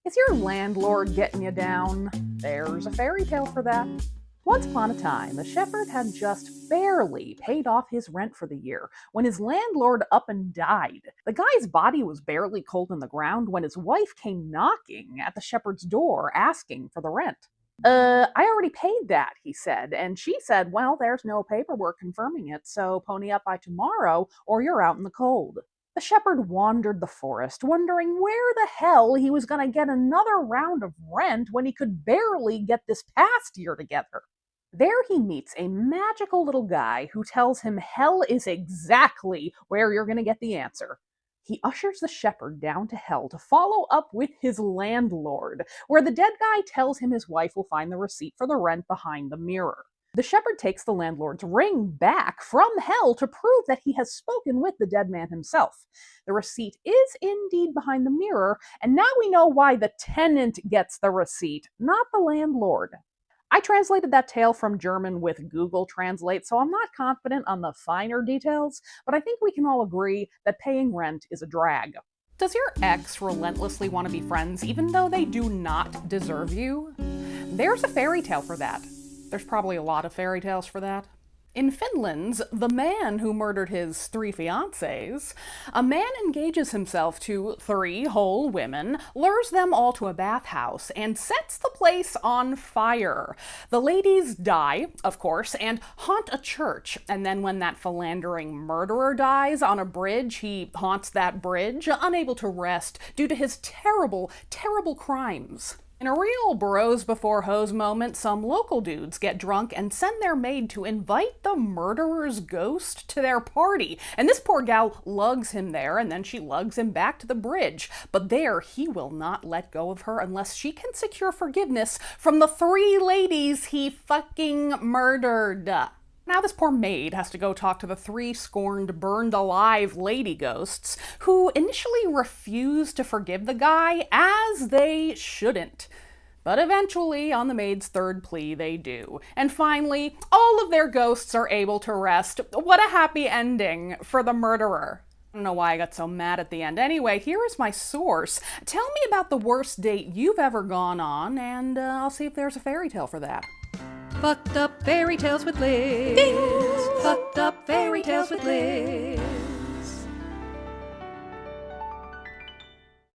Is your landlord getting you down? There's a fairy tale for that. Once upon a time, the shepherd had just barely paid off his rent for the year when his landlord up and died. The guy's body was barely cold in the ground when his wife came knocking at the shepherd's door asking for the rent. I already paid that, he said, and she said, well, there's no paperwork confirming it, so pony up by tomorrow or you're out in the cold. The shepherd wandered the forest, wondering where the hell he was going to get another round of rent when he could barely get this past year together. There he meets a magical little guy who tells him hell is exactly where you're going to get the answer. He ushers the shepherd down to hell to follow up with his landlord, where the dead guy tells him his wife will find the receipt for the rent behind the mirror. The shepherd takes the landlord's ring back from hell to prove that he has spoken with the dead man himself. The receipt is indeed behind the mirror, and now we know why the tenant gets the receipt, not the landlord. I translated that tale from German with Google Translate, so I'm not confident on the finer details, but I think we can all agree that paying rent is a drag. Does your ex relentlessly want to be friends even though they do not deserve you? There's a fairy tale for that. There's probably a lot of fairy tales for that. In Finland's The Man Who Murdered His Three Fiancées, a man engages himself to 3 whole women, lures them all to a bathhouse, and sets the place on fire. The ladies die, of course, and haunt a church, and then when that philandering murderer dies on a bridge, he haunts that bridge, unable to rest due to his terrible, terrible crimes. In a real bros before hoes moment, some local dudes get drunk and send their maid to invite the murderer's ghost to their party. And this poor gal lugs him there, and then she lugs him back to the bridge. But there, he will not let go of her unless she can secure forgiveness from the 3 ladies he fucking murdered. Now this poor maid has to go talk to the 3 scorned, burned alive lady ghosts who initially refuse to forgive the guy, as they shouldn't. But eventually, on the maid's 3rd plea, they do. And finally, all of their ghosts are able to rest. What a happy ending for the murderer. I don't know why I got so mad at the end. Anyway, here is my source. Tell me about the worst date you've ever gone on, and I'll see if there's a fairy tale for that. Fucked up fairy tales with Liz. Fucked up fairy tales with Liz.